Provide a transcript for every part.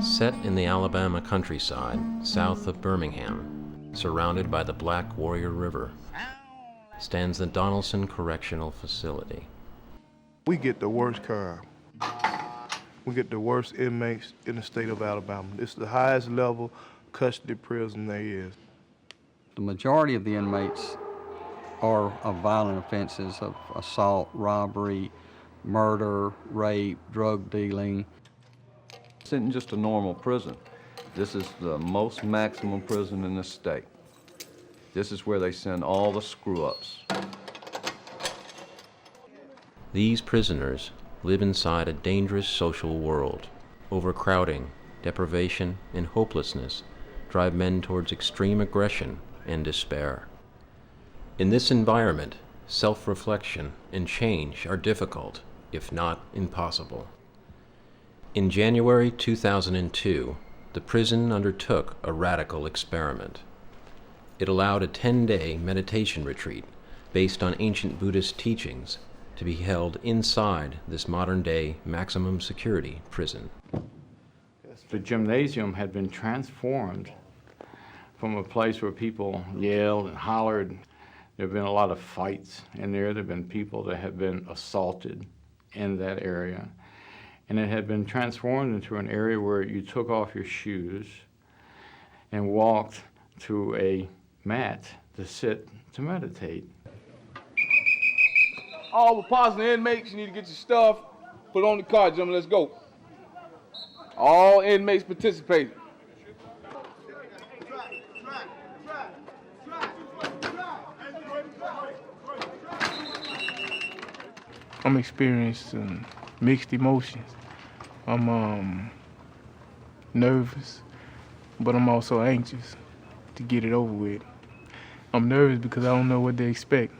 Set in the Alabama countryside, south of Birmingham, surrounded by the Black Warrior River, stands the Donaldson Correctional Facility. We get the worst crime. We get the worst inmates in the state of Alabama. It's the highest level custody prison there is. The majority of the inmates are of violent offenses of assault, robbery, murder, rape, drug dealing. This isn't just a normal prison. This is the most maximum prison in the state. This is where they send all the screw-ups. These prisoners live inside a dangerous social world. Overcrowding, deprivation, and hopelessness drive men towards extreme aggression and despair. In this environment, self-reflection and change are difficult, if not impossible. In January 2002, the prison undertook a radical experiment. It allowed a 10-day meditation retreat based on ancient Buddhist teachings to be held inside this modern-day maximum security prison. The gymnasium had been transformed from a place where people yelled and hollered. There have been a lot of fights in there. There have been people that have been assaulted in that area. And it had been transformed into an area where you took off your shoes and walked to a mat to sit to meditate. All Vipassana inmates, you need to get your stuff, put on the car, gentlemen, let's go. All inmates participating. I'm experiencing mixed emotions. I'm nervous, but I'm also anxious to get it over with. I'm nervous because I don't know what they expect.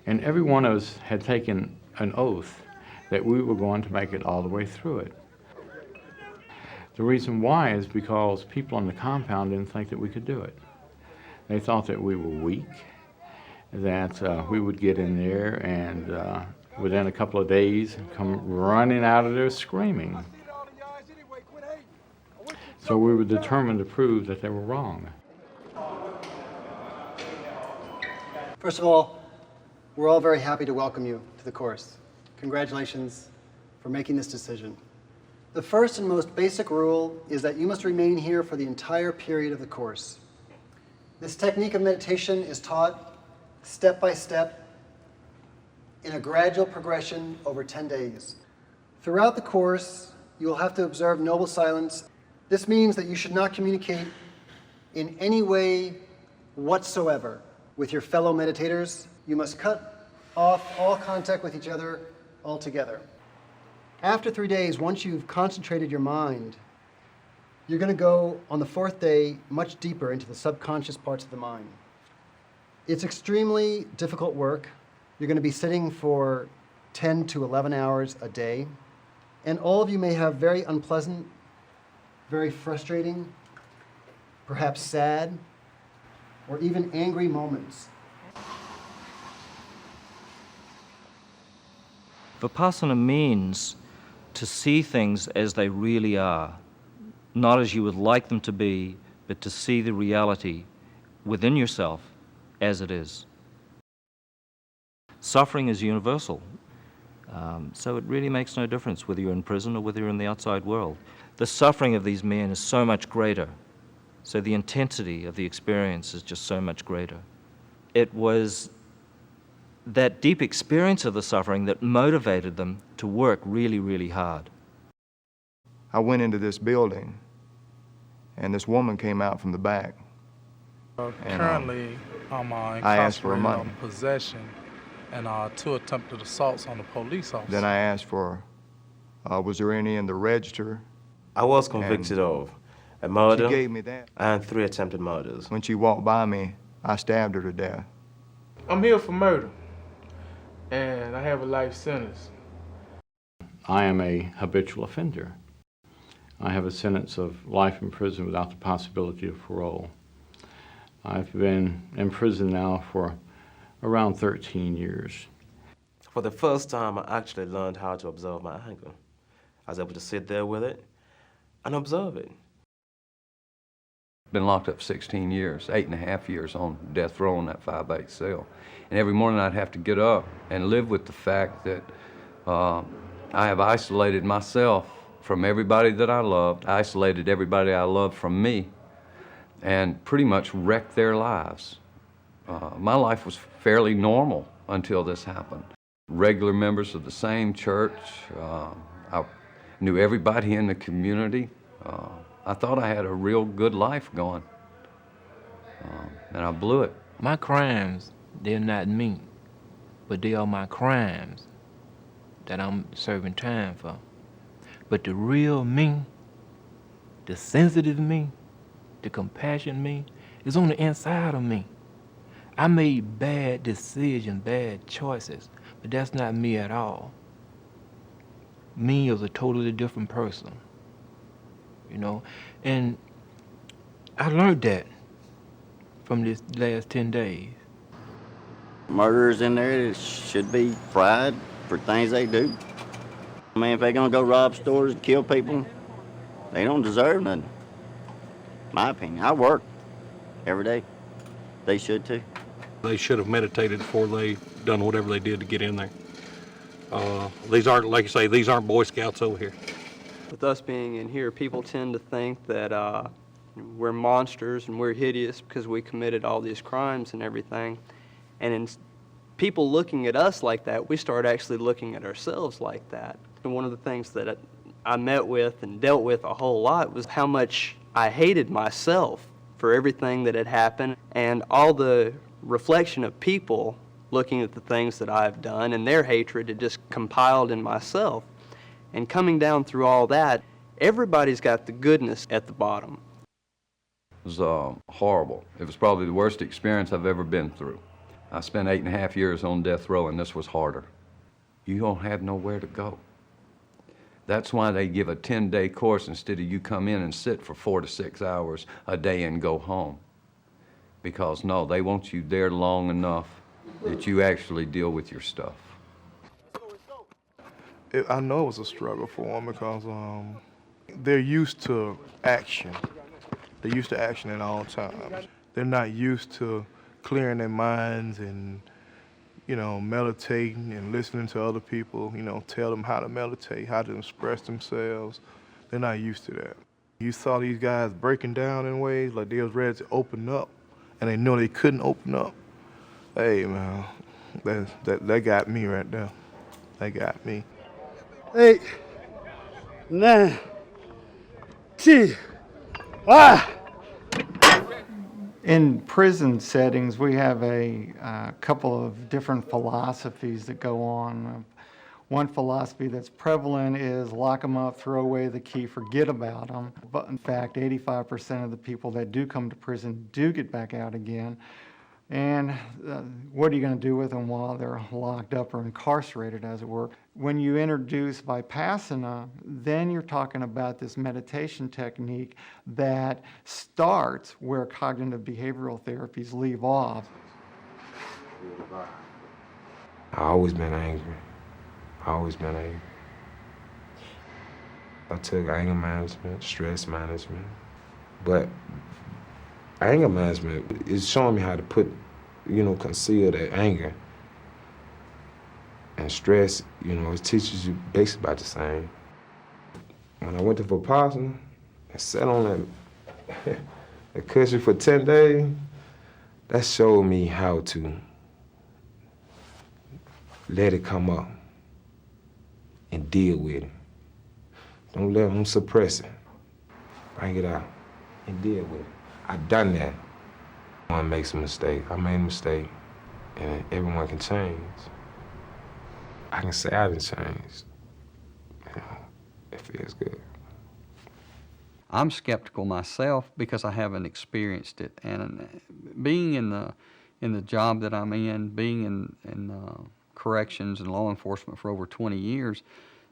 And every one of us had taken an oath that we were going to make it all the way through it. The reason why is because people on the compound didn't think that we could do it. They thought that we were weak, that we would get in there and within a couple of days come running out of there screaming. So we were determined to prove that they were wrong. First of all, we're all very happy to welcome you to the course. Congratulations for making this decision. The first and most basic rule is that you must remain here for the entire period of the course. This technique of meditation is taught step by step in a gradual progression over 10 days. Throughout the course, you will have to observe noble silence. This means that you should not communicate in any way whatsoever with your fellow meditators. You must cut off all contact with each other altogether. After 3 days, once you've concentrated your mind, you're going to go on the fourth day much deeper into the subconscious parts of the mind. It's extremely difficult work. You're going to be sitting for 10 to 11 hours a day, and all of you may have very unpleasant, very frustrating, perhaps sad, or even angry moments. Vipassana means to see things as they really are, not as you would like them to be, but to see the reality within yourself as it is. Suffering is universal, so it really makes no difference whether you're in prison or whether you're in the outside world. The suffering of these men is so much greater, so the intensity of the experience is just so much greater. It was that deep experience of the suffering that motivated them to work really, really hard. I went into this building, and this woman came out from the back. Currently, I'm I asked for her money. on possession and 2 attempted assaults on the police officer. Then I asked for, was there any in the register? I was convicted of a murder She gave me that. and 3 attempted murders. When she walked by me, I stabbed her to death. I'm here for murder, and I have a life sentence. I am a habitual offender. I have a sentence of life in prison without the possibility of parole. I've been in prison now for around 13 years. For the first time, I actually learned how to observe my anger. I was able to sit there with it and observe it. Been locked up 16 years, 8.5 years on death row in that 5/8 cell. And every morning I'd have to get up and live with the fact that I have isolated myself from everybody that I loved, isolated everybody I loved from me, and pretty much wrecked their lives. My life was fairly normal until this happened. Regular members of the same church. I knew everybody in the community. I thought I had a real good life going, and I blew it. My crimes, they're not me, but they are my crimes that I'm serving time for. But the real me, the sensitive me, the compassionate me, is on the inside of me. I made bad decisions, bad choices, but that's not me at all. Me is a totally different person, you know? And I learned that from this last 10 days. Murderers in there should be tried for things they do. I mean, if they're gonna go rob stores and kill people, they don't deserve nothing. My opinion. I work every day. They should too. They should have meditated before they done whatever they did to get in there. These aren't, like you say, these aren't Boy Scouts over here. With us being in here, people tend to think that we're monsters and we're hideous because we committed all these crimes and everything. And in people looking at us like that, we start actually looking at ourselves like that. And one of the things that I met with and dealt with a whole lot was how much I hated myself for everything that had happened, and all the reflection of people looking at the things that I've done and their hatred had just compiled in myself. And coming down through all that, everybody's got the goodness at the bottom. It was horrible. It was probably the worst experience I've ever been through. I spent 8.5 years on death row, and this was harder. You don't have nowhere to go. That's why they give a 10-day course instead of you come in and sit for 4 to 6 hours a day and go home. Because no, they want you there long enough that you actually deal with your stuff. I know it was a struggle for them because they're used to action. They're used to action at all times. They're not used to clearing their minds and, you know, meditating and listening to other people, you know, tell them how to meditate, how to express themselves. They're not used to that. You saw these guys breaking down in ways like they was ready to open up, and they know they couldn't open up. Hey, man, that got me right there. That got me. 8, 9, 10. Ah! In prison settings, we have a couple of different philosophies that go on. One philosophy that's prevalent is lock them up, throw away the key, forget about them. But in fact, 85% of the people that do come to prison do get back out again. And what are you going to do with them while they're locked up or incarcerated, as it were? When you introduce Vipassana, then you're talking about this meditation technique that starts where cognitive behavioral therapies leave off. I've always been angry. I took anger management, stress management, but anger management is showing me how to conceal that anger. And stress, it teaches you basically about the same. When I went to Vipassana and sat on that cushion for 10 days, that showed me how to let it come up and deal with it. Don't let them suppress it. Bring it out and deal with it. I've done that. One makes a mistake. I made a mistake, and everyone can change. I can say I didn't change. It feels good. I'm skeptical myself because I haven't experienced it, and being in the job that I'm in, being in corrections and law enforcement for over 20 years,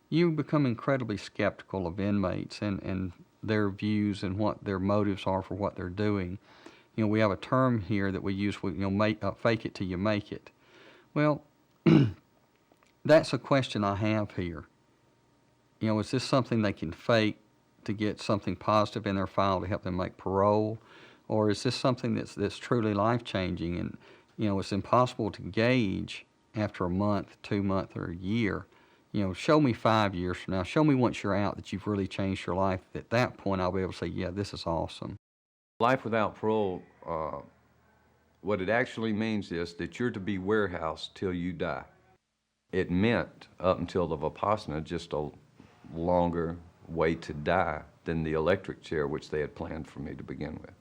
you become incredibly skeptical of inmates and their views and what their motives are for what they're doing. We have a term here that we use, fake it till you make it. Well, that's a question I have here. Is this something they can fake to get something positive in their file to help them make parole? Or is this something that's truly life-changing? And, you know, it's impossible to gauge after a month, 2 months, or a year. You know, show me 5 years from now. Show me once you're out that you've really changed your life. At that point, I'll be able to say, yeah, this is awesome. Life without parole, what it actually means is that you're to be warehoused till you die. It meant, up until the Vipassana, just a longer way to die than the electric chair, which they had planned for me to begin with.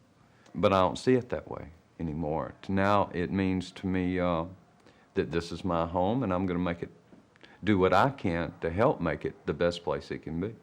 But I don't see it that way anymore. Now it means to me that this is my home, and I'm going to make it, do what I can to help make it the best place it can be.